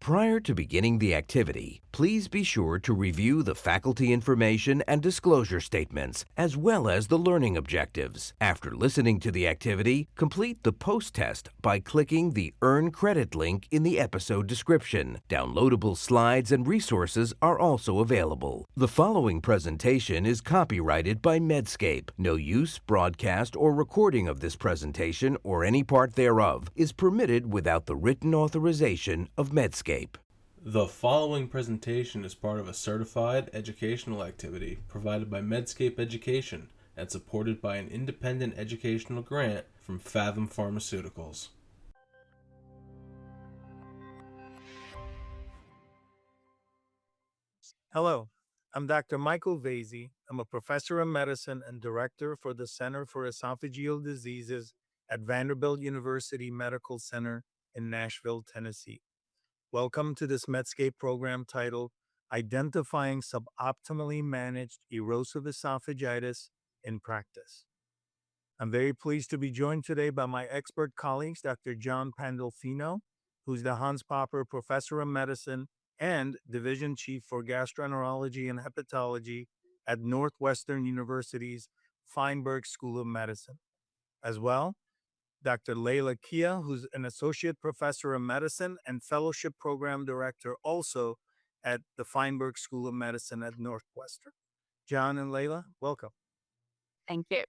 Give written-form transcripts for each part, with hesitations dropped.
Prior to beginning the activity, please be sure to review the faculty information and disclosure statements, as well as the learning objectives. After listening to the activity, complete the post-test by clicking the Earn Credit link in the episode description. Downloadable slides and resources are also available. The following presentation is copyrighted by Medscape. No use, broadcast, or recording of this presentation or any part thereof is permitted without the written authorization of Medscape. The following presentation is part of a certified educational activity provided by Medscape Education and supported by an independent educational grant from Fathom Pharmaceuticals. Hello, I'm Dr. Michael Vasey. I'm a professor of medicine and director for the Center for Esophageal Diseases at Vanderbilt University Medical Center in Nashville, Tennessee. Welcome to this Medscape program titled Identifying Suboptimally Managed Erosive Esophagitis in Practice. I'm very pleased to be joined today by my expert colleagues, Dr. John Pandolfino, who's the Hans Popper Professor of Medicine and Division Chief for Gastroenterology and Hepatology at Northwestern University's Feinberg School of Medicine. As well, Dr. Leila Kia, who's an Associate Professor of Medicine and Fellowship Program Director also at the Feinberg School of Medicine at Northwestern. John and Leila, welcome. Thank you.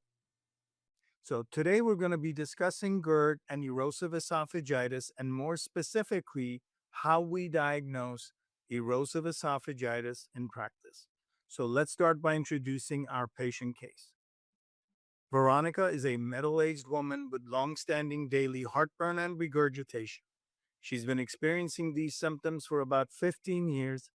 So today we're going to be discussing GERD and erosive esophagitis, and more specifically, how we diagnose erosive esophagitis in practice. So let's start by introducing our patient case. Veronica is a middle-aged woman with long-standing daily heartburn and regurgitation. She's been experiencing these symptoms for about 15 years,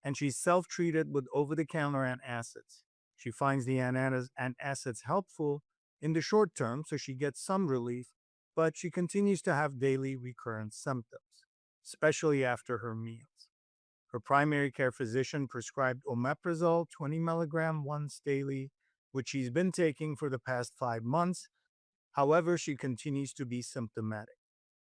and she's self-treated with over-the-counter antacids. She finds the antacids helpful in the short term, so she gets some relief, but she continues to have daily recurrent symptoms, especially after her meals. Her primary care physician prescribed omeprazole 20 milligram once daily, which she's been taking for the past 5 months. However, she continues to be symptomatic.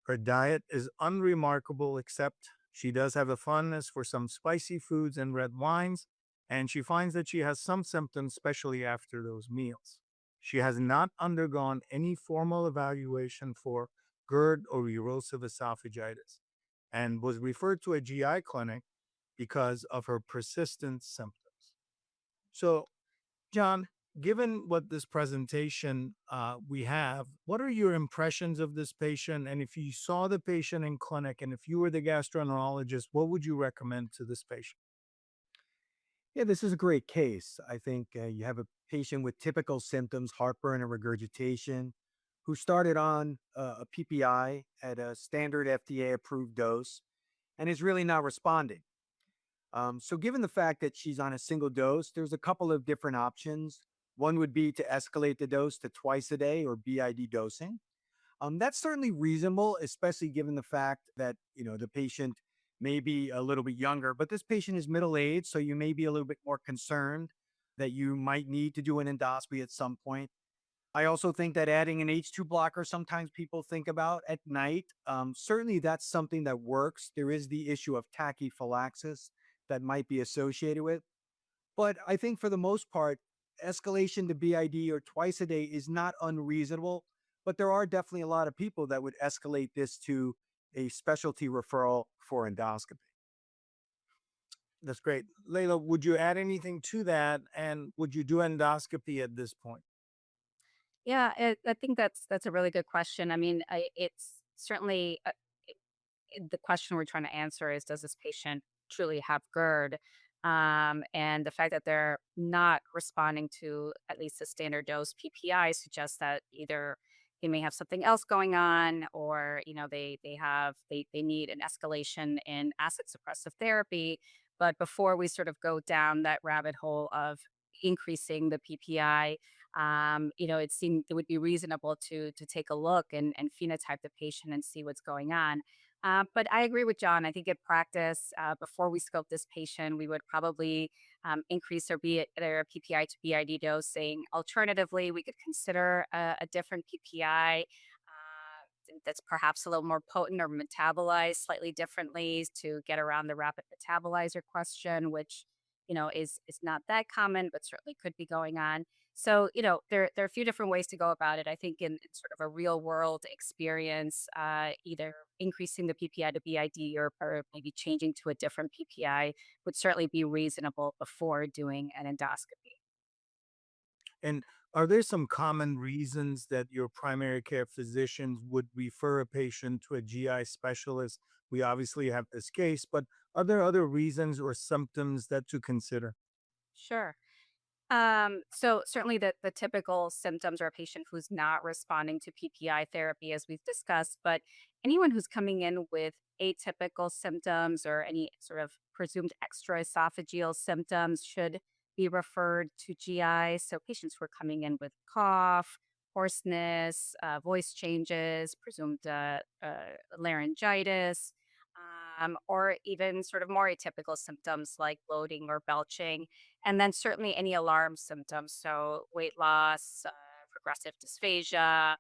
Her diet is unremarkable, except she does have a fondness for some spicy foods and red wines, and she finds that she has some symptoms, especially after those meals. She has not undergone any formal evaluation for GERD or erosive esophagitis and was referred to a GI clinic because of her persistent symptoms. So, John, given what this presentation we have, what are your impressions of this patient? And if you saw the patient in clinic and if you were the gastroenterologist, what would you recommend to this patient? Yeah, this is a great case. I think you have a patient with typical symptoms, heartburn and regurgitation, who started on a PPI at a standard FDA approved dose and is really not responding. So, given the fact that she's on a single dose, there's a couple of different options. One would be to escalate the dose to twice a day or BID dosing. That's certainly reasonable, especially given the fact that the patient may be a little bit younger, but this patient is middle aged, so you may be a little bit more concerned that you might need to do an endoscopy at some point. I also think that adding an H2 blocker, sometimes people think about at night. Certainly, that's something that works. There is the issue of tachyphylaxis that might be associated with, but I think for the most part, escalation to BID or twice a day is not unreasonable. But there are definitely a lot of people that would escalate this to a specialty referral for endoscopy. That's great. Leila, would you add anything to that? And would you do endoscopy at this point? Yeah, I think that's a really good question. I mean, it's certainly the question we're trying to answer is, does this patient truly have GERD? And the fact that they're not responding to at least a standard dose PPI suggests that either they may have something else going on, or they need an escalation in acid suppressive therapy. But before we sort of go down that rabbit hole of increasing the PPI, it would be reasonable to take a look and phenotype the patient and see what's going on. But I agree with John. I think in practice, before we scope this patient, we would probably increase their PPI to BID dosing. Alternatively, we could consider a different PPI that's perhaps a little more potent or metabolized slightly differently to get around the rapid metabolizer question, which is not that common, but certainly could be going on. So there are a few different ways to go about it. I think in sort of a real world experience, either increasing the PPI to BID or maybe changing to a different PPI would certainly be reasonable before doing an endoscopy. And are there some common reasons that your primary care physicians would refer a patient to a GI specialist? We obviously have this case, but are there other reasons or symptoms that to consider? Sure. So certainly the typical symptoms are a patient who's not responding to PPI therapy, as we've discussed, but anyone who's coming in with atypical symptoms or any sort of presumed extraesophageal symptoms should be referred to GI. So patients who are coming in with cough, hoarseness, voice changes, presumed laryngitis, or even sort of more atypical symptoms like bloating or belching, and then certainly any alarm symptoms. So weight loss, progressive dysphagia,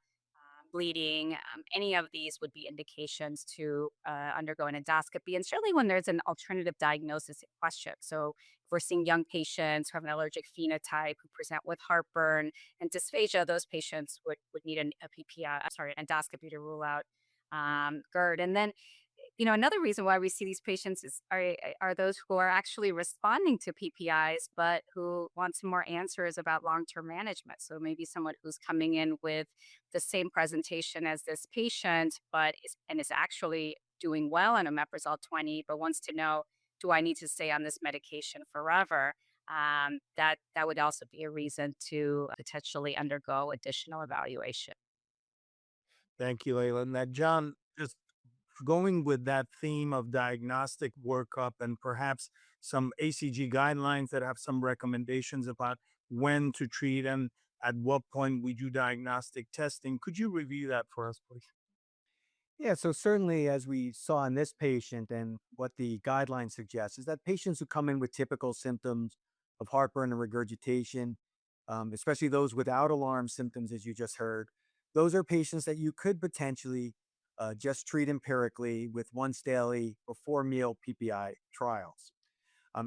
bleeding, any of these would be indications to undergo an endoscopy. And certainly when there's an alternative diagnosis in question. So if we're seeing young patients who have an allergic phenotype who present with heartburn and dysphagia, those patients would need a PPI, sorry, an endoscopy to rule out GERD. And then another reason why we see these patients are those who are actually responding to PPIs, but who want some more answers about long-term management. So maybe someone who's coming in with the same presentation as this patient, is actually doing well on omeprazole 20, but wants to know, do I need to stay on this medication forever? That would also be a reason to potentially undergo additional evaluation. Thank you, Layla. Now, John, just going with that theme of diagnostic workup and perhaps some ACG guidelines that have some recommendations about when to treat and at what point we do diagnostic testing. Could you review that for us, please? Yeah, so certainly, as we saw in this patient, and what the guidelines suggest is that patients who come in with typical symptoms of heartburn and regurgitation, especially those without alarm symptoms, as you just heard, those are patients that you could potentially just treat empirically with once daily or 4 meal PPI trials.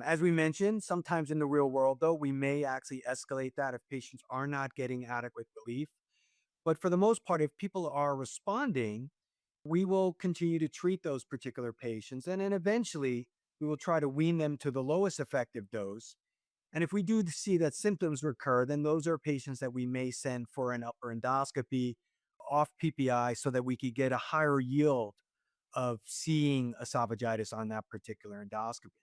As we mentioned, sometimes in the real world, though, we may actually escalate that if patients are not getting adequate relief. But for the most part, if people are responding, we will continue to treat those particular patients. And then eventually, we will try to wean them to the lowest effective dose. And if we do see that symptoms recur, then those are patients that we may send for an upper endoscopy off PPI so that we could get a higher yield of seeing esophagitis on that particular endoscopy.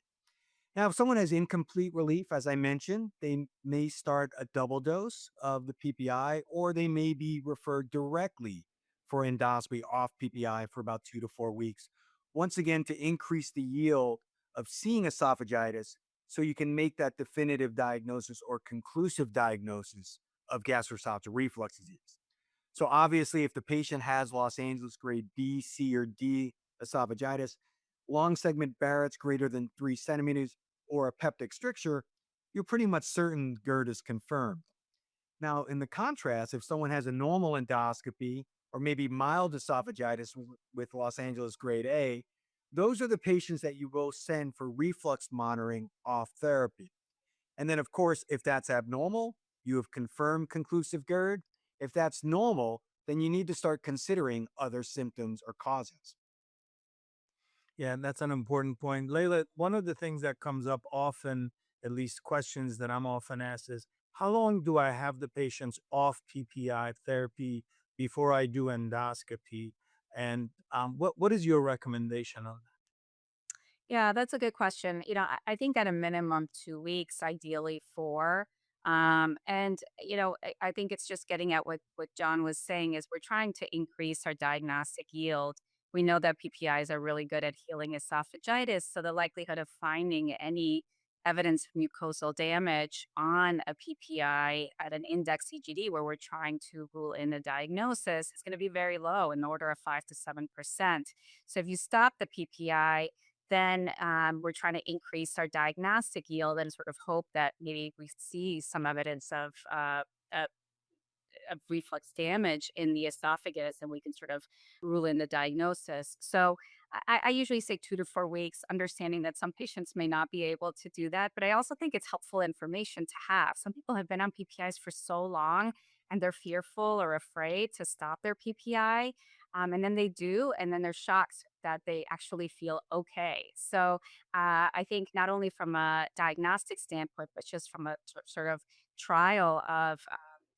Now, if someone has incomplete relief, as I mentioned, they may start a double dose of the PPI, or they may be referred directly for endoscopy off PPI for about 2 to 4 weeks. Once again, to increase the yield of seeing esophagitis so you can make that definitive diagnosis or conclusive diagnosis of gastroesophageal reflux disease. So obviously, if the patient has Los Angeles grade B, C, or D esophagitis, long segment Barrett's greater than 3 centimeters, or a peptic stricture, you're pretty much certain GERD is confirmed. Now, in the contrast, if someone has a normal endoscopy or maybe mild esophagitis with Los Angeles grade A, those are the patients that you will send for reflux monitoring off therapy. And then, of course, if that's abnormal, you have confirmed conclusive GERD. If that's normal, then you need to start considering other symptoms or causes. Yeah, and that's an important point. Layla, one of the things that comes up often, at least questions that I'm often asked is, how long do I have the patients off PPI therapy before I do endoscopy? And what is your recommendation on Yeah, that's a good question. I think at a minimum 2 weeks, ideally four. And I think it's just getting at what John was saying is we're trying to increase our diagnostic yield. We know that PPIs are really good at healing esophagitis, so the likelihood of finding any evidence of mucosal damage on a PPI at an index CGD where we're trying to rule in a diagnosis is going to be very low, in the order of 5 to 7%. So if you stop the PPI, then we're trying to increase our diagnostic yield and sort of hope that maybe we see some evidence of of reflux damage in the esophagus, and we can sort of rule in the diagnosis. So I usually say 2 to 4 weeks, understanding that some patients may not be able to do that. But I also think it's helpful information to have. Some people have been on PPIs for so long and they're fearful or afraid to stop their PPI. And then they do, and then they're shocked that they actually feel okay. So I think not only from a diagnostic standpoint, but just from a sort of trial of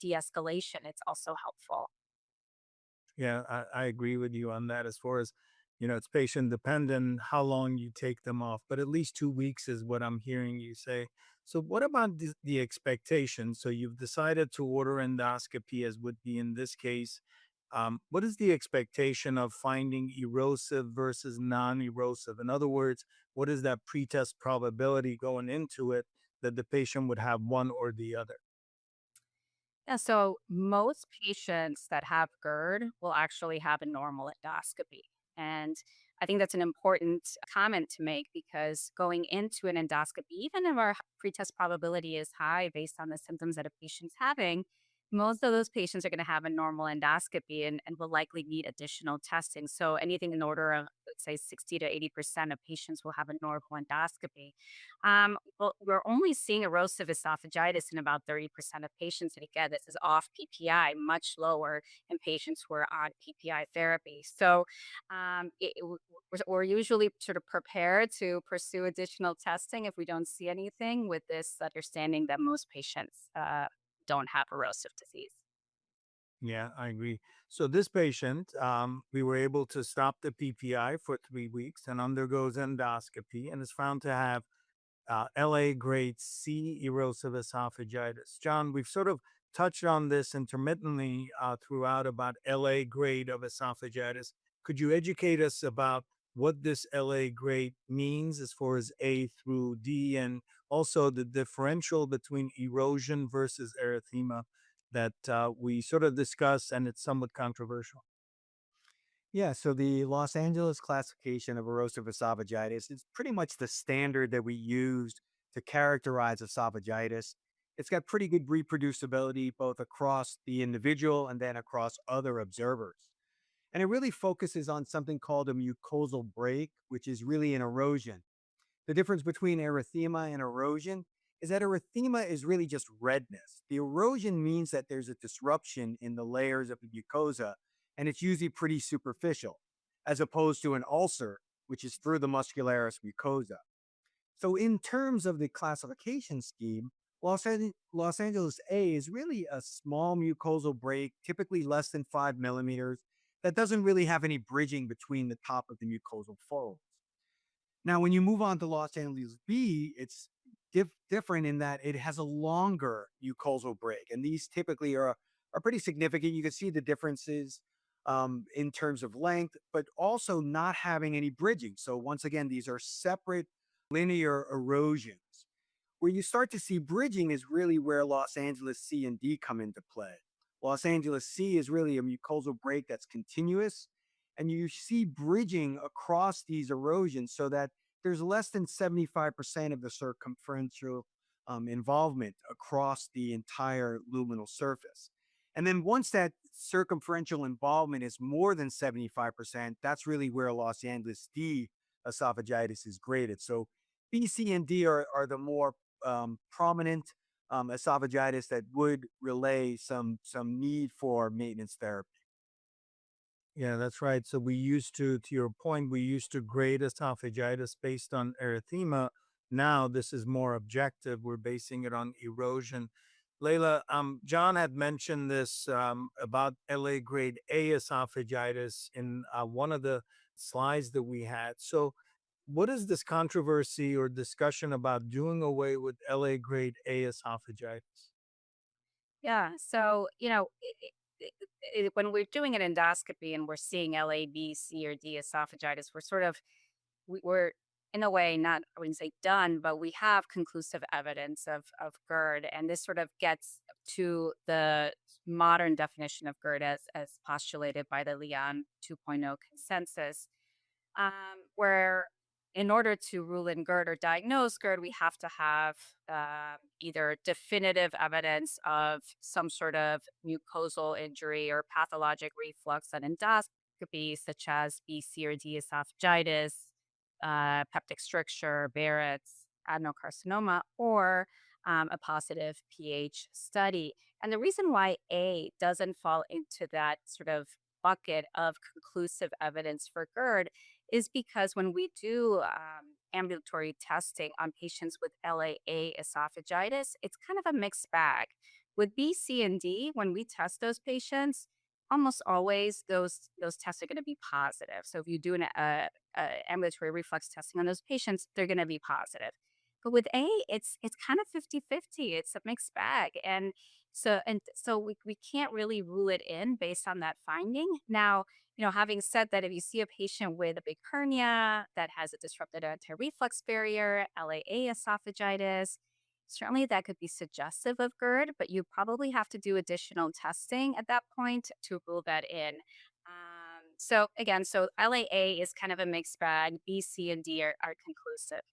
de escalation, it's also helpful. Yeah, I agree with you on that. As far as, it's patient dependent how long you take them off, but at least 2 weeks is what I'm hearing you say. So, what about the expectation? So, you've decided to order endoscopy, as would be in this case. What is the expectation of finding erosive versus non erosive? In other words, what is that pretest probability going into it that the patient would have one or the other? Yeah, so most patients that have GERD will actually have a normal endoscopy. And I think that's an important comment to make because going into an endoscopy, even if our pretest probability is high based on the symptoms that a patient's having, most of those patients are going to have a normal endoscopy and will likely need additional testing. So anything in order of, let's say, 60 to 80% of patients will have a normal endoscopy. Well, we're only seeing erosive esophagitis in about 30% of patients. And again, this is off PPI, much lower in patients who are on PPI therapy. So we're usually sort of prepared to pursue additional testing if we don't see anything, with this understanding that most patients don't have erosive disease. Yeah, I agree. So this patient, we were able to stop the PPI for 3 weeks and undergoes endoscopy and is found to have LA grade C erosive esophagitis. John, we've sort of touched on this intermittently throughout about LA grade of esophagitis. Could you educate us about what this LA grade means as far as A through D, and also the differential between erosion versus erythema that we sort of discussed, and it's somewhat controversial? Yeah, so the Los Angeles classification of erosive esophagitis is pretty much the standard that we used to characterize esophagitis. It's got pretty good reproducibility both across the individual and then across other observers. And it really focuses on something called a mucosal break, which is really an erosion. The difference between erythema and erosion is that erythema is really just redness. The erosion means that there's a disruption in the layers of the mucosa, and it's usually pretty superficial, as opposed to an ulcer, which is through the muscularis mucosa. So, in terms of the classification scheme, Los Angeles A is really a small mucosal break, typically less than 5 millimeters, that doesn't really have any bridging between the top of the mucosal folds. Now, when you move on to Los Angeles B, it's different in that it has a longer mucosal break, and these typically are pretty significant. You can see the differences in terms of length, but also not having any bridging. So once again, these are separate linear erosions. Where you start to see bridging is really where Los Angeles C and D come into play. Los Angeles C is really a mucosal break that's continuous, and you see bridging across these erosions so that there's less than 75% of the circumferential involvement across the entire luminal surface. And then once that circumferential involvement is more than 75%, that's really where Los Angeles D esophagitis is graded. So B, C, and D are the more prominent esophagitis that would relay some need for maintenance therapy. Yeah, that's right. So we used to your point, we used to grade esophagitis based on erythema. Now this is more objective. We're basing it on erosion. Layla, John had mentioned this about LA grade A esophagitis in one of the slides that we had. So, what is this controversy or discussion about doing away with LA grade A esophagitis? Yeah. So, when we're doing an endoscopy and we're seeing LA, B, C, or D esophagitis, we're in a way not, I wouldn't say done, but we have conclusive evidence of GERD, and this sort of gets to the modern definition of GERD as postulated by the Leon 2.0 consensus, where in order to rule in GERD or diagnose GERD, we have to have either definitive evidence of some sort of mucosal injury or pathologic reflux on endoscopy, such as B, C, or D esophagitis, peptic stricture, Barrett's, adenocarcinoma, or a positive pH study. And the reason why A doesn't fall into that sort of bucket of conclusive evidence for GERD is because when we do ambulatory testing on patients with LAA esophagitis, it's kind of a mixed bag. With B, C, and D, when we test those patients, almost always those tests are going to be positive. So if you do ambulatory reflux testing on those patients, they're going to be positive. But with A, it's kind of 50-50. It's a mixed bag. And so we can't really rule it in based on that finding. Now, having said that, if you see a patient with a big hernia that has a disrupted anti-reflux barrier, LAA esophagitis, certainly that could be suggestive of GERD, but you probably have to do additional testing at that point to rule that in. So again, so LAA is kind of a mixed bag. B, C, and D are conclusive.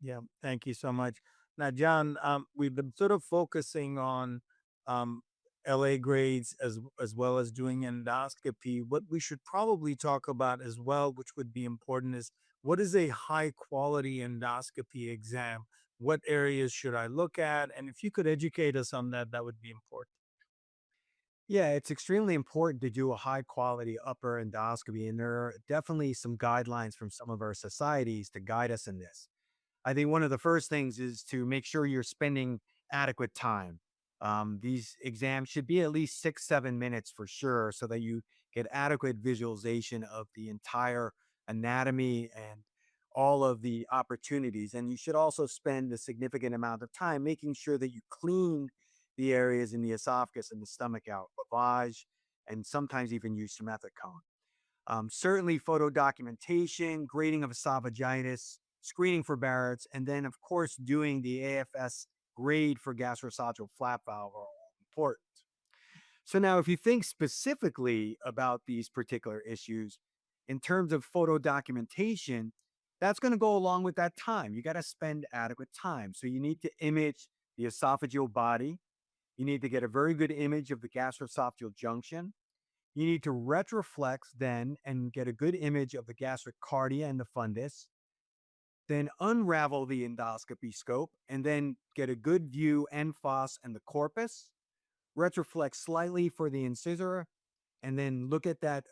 Yeah, thank you so much. Now, John, we've been sort of focusing on um, LA grades as well as doing endoscopy. What we should probably talk about as well, which would be important, is what is a high quality endoscopy exam? What areas should I look at? And if you could educate us on that, that would be important. Yeah, it's extremely important to do a high quality upper endoscopy. And there are definitely some guidelines from some of our societies to guide us in this. I think one of the first things is to make sure you're spending adequate time. These exams should be at least 6, 7 minutes for sure, so that you get adequate visualization of the entire anatomy and all of the opportunities. And you should also spend a significant amount of time making sure that you clean the areas in the esophagus and the stomach out, lavage, and sometimes even use some methicone. Certainly, photo documentation, grading of esophagitis, screening for Barrett's, and then, of course, doing the AFS grade for gastroesophageal flap valve are all important. So, now if you think specifically about these particular issues in terms of photo documentation, that's going to go along with that time. You got to spend adequate time. So, you need to image the esophageal body, you need to get a very good image of the gastroesophageal junction. You need to retroflex then and get a good image of the gastric cardia and the fundus. Then unravel the endoscopy scope and then get a good view en face and the corpus. Retroflex slightly for the incisor and then look at that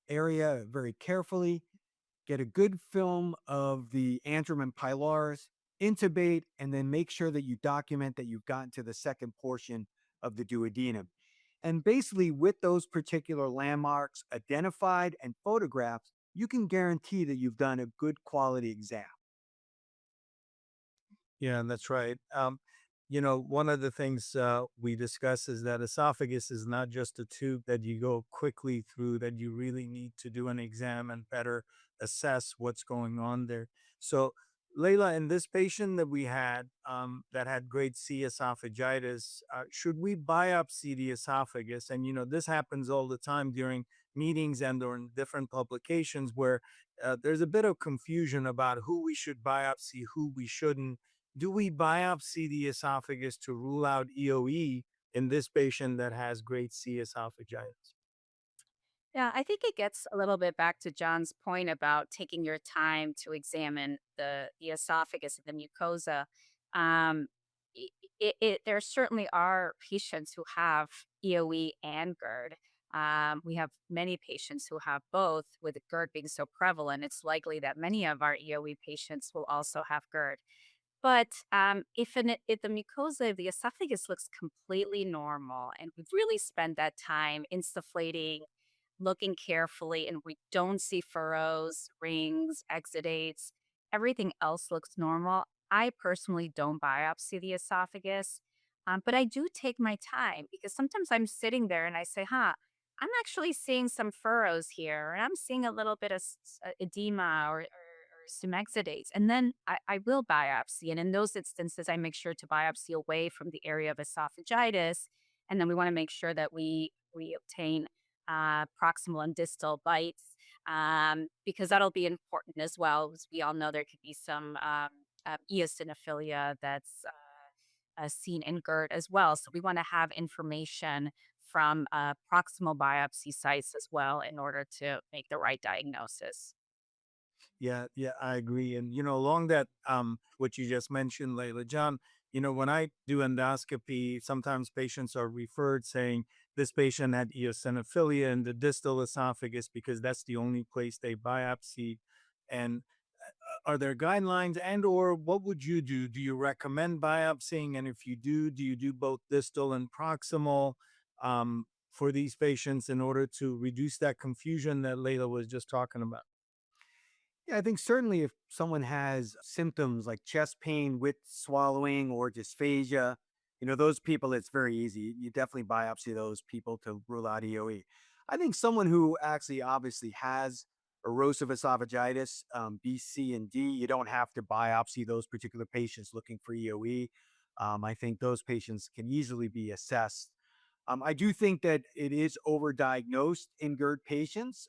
area very carefully. Get a good film of the antrum and pylorus, intubate, and then make sure that you document that you've gotten to the second portion of the duodenum. And basically, with those particular landmarks identified and photographed, you can guarantee that you've done a good quality exam. Yeah, that's right. One of the things we discuss is that esophagus is not just a tube that you go quickly through, that you really need to do an exam and better assess what's going on there. So, Layla, in this patient that we had that had grade C esophagitis, should we biopsy the esophagus? And, this happens all the time during meetings and or in different publications where there's a bit of confusion about who we should biopsy, who we shouldn't. Do we biopsy the esophagus to rule out EOE in this patient that has grade C esophagitis? Yeah, I think it gets a little bit back to John's point about taking your time to examine the esophagus and the mucosa. Um, there certainly are patients who have EOE and GERD. We have many patients who have both, with GERD being so prevalent. It's likely that many of our EOE patients will also have GERD. But if the mucosa of the esophagus looks completely normal and we've really spent that time insufflating, looking carefully, and we don't see furrows, rings, exudates, everything else looks normal. I personally don't biopsy the esophagus, but I do take my time because sometimes I'm sitting there and I say, I'm actually seeing some furrows here, and I'm seeing a little bit of edema or some exudates. And then I will biopsy. And in those instances, I make sure to biopsy away from the area of esophagitis. And then we want to make sure that we obtain proximal and distal bites. because that'll be important as well. As we all know, there could be some eosinophilia that's seen in GERD as well. So we want to have information from proximal biopsy sites as well in order to make the right diagnosis. Yeah, yeah, I agree. And along that, what you just mentioned, Layla, John, when I do endoscopy, sometimes patients are referred saying this patient had eosinophilia in the distal esophagus because that's the only place they biopsy. And are there guidelines, and or what would you do? Do you recommend biopsying? And if you do you do both distal and proximal for these patients in order to reduce that confusion that Layla was just talking about? Yeah, I think certainly if someone has symptoms like chest pain with swallowing or dysphagia, those people, it's very easy. You definitely biopsy those people to rule out EOE. I think someone who actually obviously has erosive esophagitis, B, C, and D, you don't have to biopsy those particular patients looking for EOE. I think those patients can easily be assessed. I do think that it is overdiagnosed in GERD patients.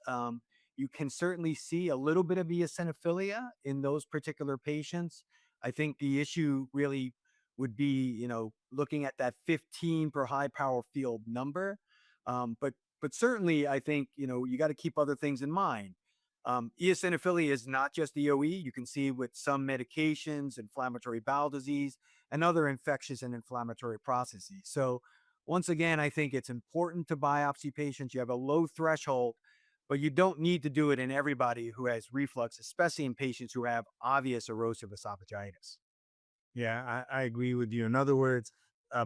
You can certainly see a little bit of eosinophilia in those particular patients. I think the issue really would be, looking at that 15 per high power field number. But certainly, I think you got to keep other things in mind. Eosinophilia is not just EOE. You can see with some medications, inflammatory bowel disease, and other infectious and inflammatory processes. So once again, I think it's important to biopsy patients. You have a low threshold, but you don't need to do it in everybody who has reflux, especially in patients who have obvious erosive esophagitis. Yeah, I agree with you. In other words,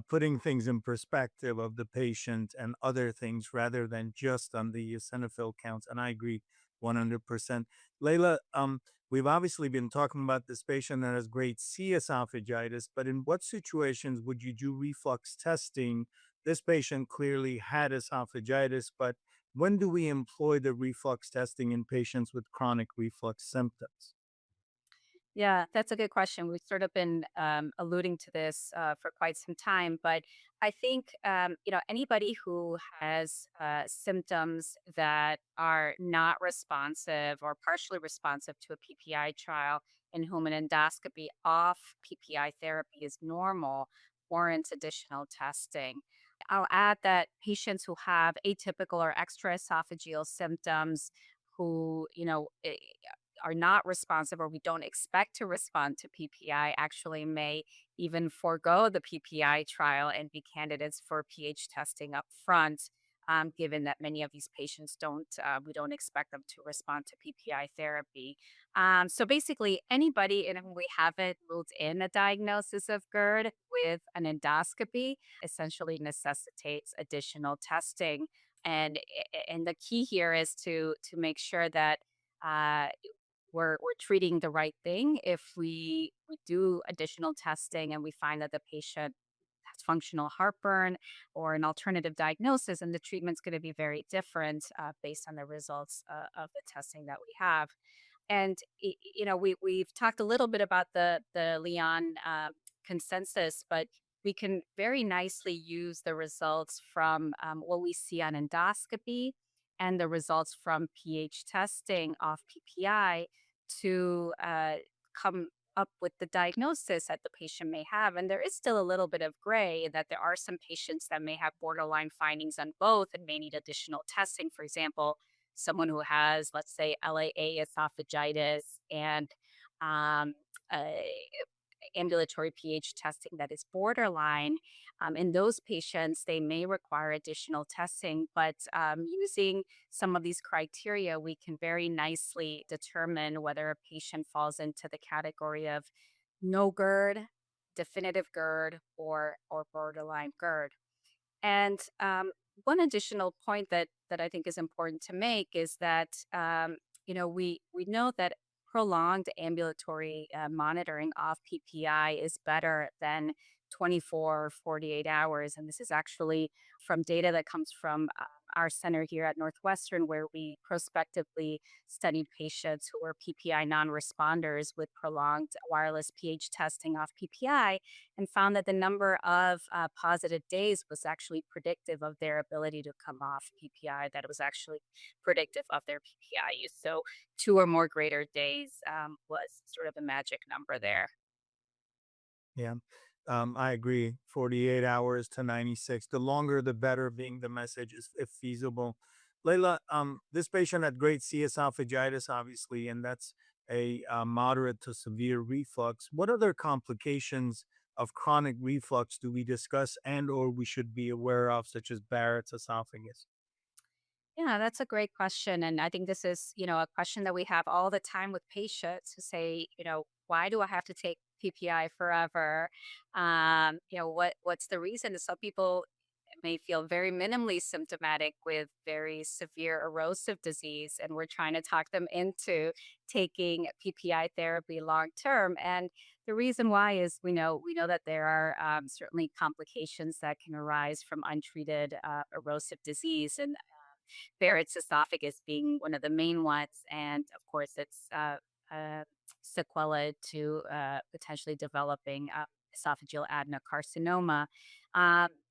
putting things in perspective of the patient and other things rather than just on the eosinophil counts. And I agree 100%. Layla, we've obviously been talking about this patient that has grade C esophagitis, but in what situations would you do reflux testing? This patient clearly had esophagitis, but when do we employ the reflux testing in patients with chronic reflux symptoms? Yeah, that's a good question. We've sort of been alluding to this for quite some time, but I think anybody who has symptoms that are not responsive or partially responsive to a PPI trial, in whom an endoscopy off PPI therapy is normal, warrants additional testing. I'll add that patients who have atypical or extraesophageal symptoms, who are not responsive or we don't expect to respond to PPI actually may even forego the PPI trial and be candidates for pH testing up front. Given that many of these patients we don't expect them to respond to PPI therapy. So basically, anybody in whom we haven't ruled in a diagnosis of GERD with an endoscopy essentially necessitates additional testing. And the key here is to make sure that uh, we're treating the right thing. If we do additional testing and we find that the patient has functional heartburn or an alternative diagnosis, and the treatment's going to be very different based on the results of the testing that we have. And we've talked a little bit about the Leon consensus, but we can very nicely use the results from what we see on endoscopy and the results from pH testing off PPI to come up with the diagnosis that the patient may have. And there is still a little bit of gray that there are some patients that may have borderline findings on both and may need additional testing. For example, someone who has, let's say, LAA esophagitis and um, uh, ambulatory pH testing that is borderline. In those patients, they may require additional testing, but using some of these criteria, we can very nicely determine whether a patient falls into the category of no GERD, definitive GERD, or borderline GERD. And one additional point that I think is important to make is that we know that prolonged ambulatory monitoring off PPI is better than 24 or 48 hours. And this is actually from data that comes from our center here at Northwestern, where we prospectively studied patients who were PPI non-responders with prolonged wireless pH testing off PPI, and found that the number of positive days was actually predictive of their ability to come off PPI, that it was actually predictive of their PPI use. So two or more greater days was sort of the magic number there. Yeah. I agree. 48 hours to 96. The longer, the better, being the message, is if feasible. Layla, this patient had grade C esophagitis, obviously, and that's a moderate to severe reflux. What other complications of chronic reflux do we discuss and or we should be aware of, such as Barrett's esophagus? Yeah, that's a great question. And I think this is, a question that we have all the time with patients who say, why do I have to take PPI forever? What's the reason? And some people may feel very minimally symptomatic with very severe erosive disease, and we're trying to talk them into taking PPI therapy long term. And the reason why is we know that there are certainly complications that can arise from untreated erosive disease, and Barrett's esophagus being one of the main ones. And of course, it's sequela to potentially developing esophageal adenocarcinoma.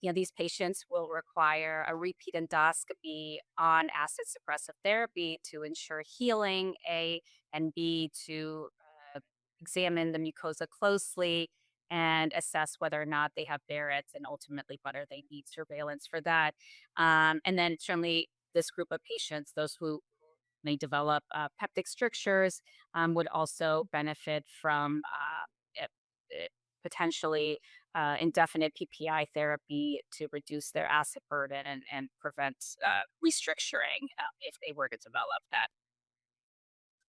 These patients will require a repeat endoscopy on acid suppressive therapy to ensure healing, A, and B, to examine the mucosa closely and assess whether or not they have Barrett's, and ultimately whether they need surveillance for that. And then certainly this group of patients, those who may develop peptic strictures, would also benefit from potentially indefinite PPI therapy to reduce their acid burden and prevent restricturing if they were to develop that.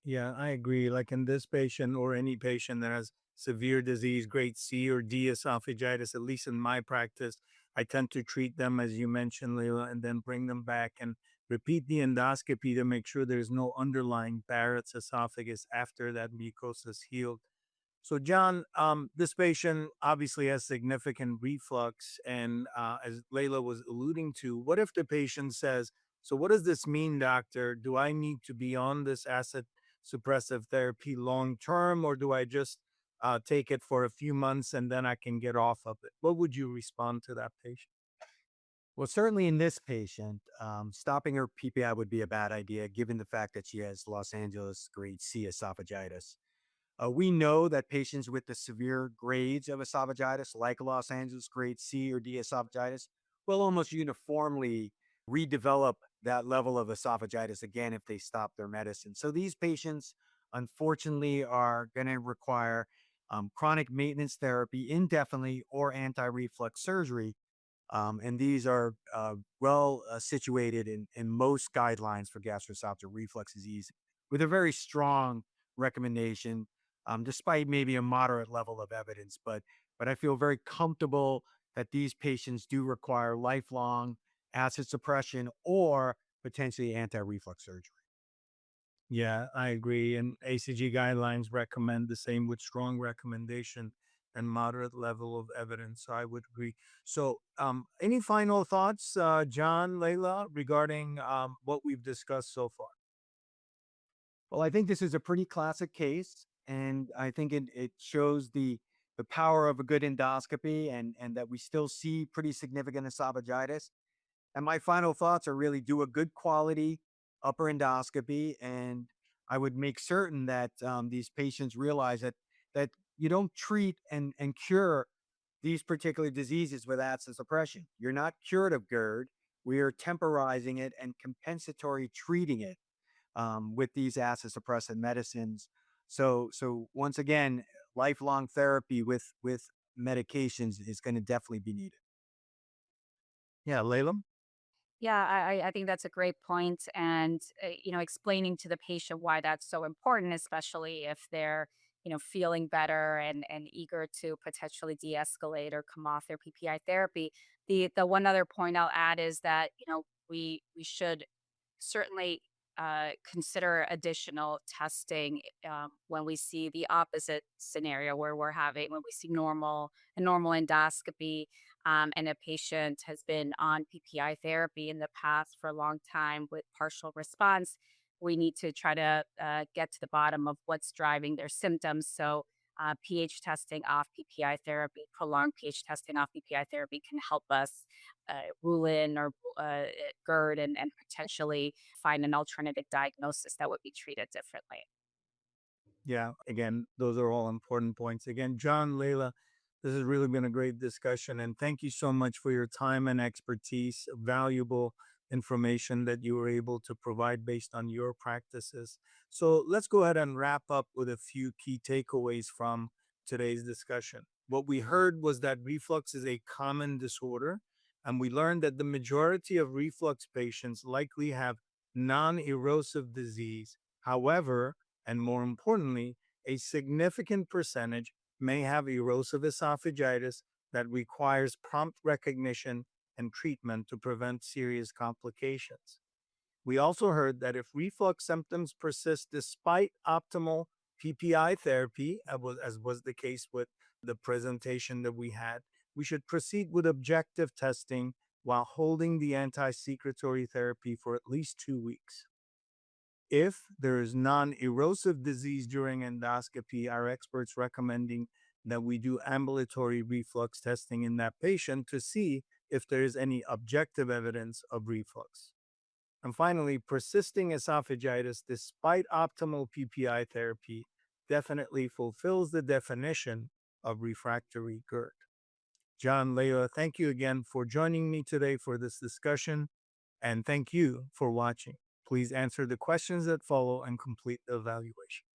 Yeah, I agree. Like in this patient or any patient that has severe disease, grade C or D esophagitis, at least in my practice, I tend to treat them as you mentioned, Leila, and then bring them back and repeat the endoscopy to make sure there's no underlying Barrett's esophagus after that mucosa is healed. So, John, this patient obviously has significant reflux. And as Layla was alluding to, what if the patient says, so what does this mean, doctor? Do I need to be on this acid suppressive therapy long term, or do I just take it for a few months and then I can get off of it? What would you respond to that patient? Well, certainly in this patient, stopping her PPI would be a bad idea given the fact that she has Los Angeles grade C esophagitis. We know that patients with the severe grades of esophagitis, like Los Angeles grade C or D esophagitis, will almost uniformly redevelop that level of esophagitis again if they stop their medicine. So these patients, unfortunately, are going to require chronic maintenance therapy indefinitely or anti reflux surgery, and these are well situated in most guidelines for gastroesophageal reflux disease with a very strong recommendation, despite maybe a moderate level of evidence. But I feel very comfortable that these patients do require lifelong acid suppression or potentially anti-reflux surgery. Yeah, I agree. And ACG guidelines recommend the same with strong recommendation and moderate level of evidence. So I would agree. So, any final thoughts, John, Layla, regarding what we've discussed so far? Well, I think this is a pretty classic case, and I think it shows the power of a good endoscopy and that we still see pretty significant esophagitis. And my final thoughts are really do a good quality upper endoscopy, and I would make certain that these patients realize that you don't treat and cure these particular diseases with acid suppression. You're not cured of GERD. We are temporizing it and compensatory treating it with these acid suppressant medicines. So once again, lifelong therapy with medications is going to definitely be needed. Yeah, Layla? Yeah, I think that's a great point. And, explaining to the patient why that's so important, especially if they're, feeling better and eager to potentially de escalate or come off their PPI therapy. The one other point I'll add is that, we should certainly consider additional testing when we see the opposite scenario where when we see a normal endoscopy, and a patient has been on PPI therapy in the past for a long time with partial response. We need to try to get to the bottom of what's driving their symptoms. So, pH testing off PPI therapy, prolonged pH testing off PPI therapy can help us rule in or GERD, and potentially find an alternative diagnosis that would be treated differently. Yeah, again, those are all important points. Again, John, Leila, this has really been a great discussion. And thank you so much for your time and expertise, valuable information that you were able to provide based on your practices. So let's go ahead and wrap up with a few key takeaways from today's discussion. What we heard was that reflux is a common disorder, and we learned that the majority of reflux patients likely have non erosive disease. However, and more importantly, a significant percentage may have erosive esophagitis that requires prompt recognition and treatment to prevent serious complications. We also heard that if reflux symptoms persist despite optimal PPI therapy, as was the case with the presentation that we had, we should proceed with objective testing while holding the anti secretory therapy for at least 2 weeks. If there is non erosive disease during endoscopy, our experts recommending that we do ambulatory reflux testing in that patient to see if there is any objective evidence of reflux. And finally, persisting esophagitis despite optimal PPI therapy definitely fulfills the definition of refractory GERD. John, Leah, thank you again for joining me today for this discussion, and thank you for watching. Please answer the questions that follow and complete the evaluation.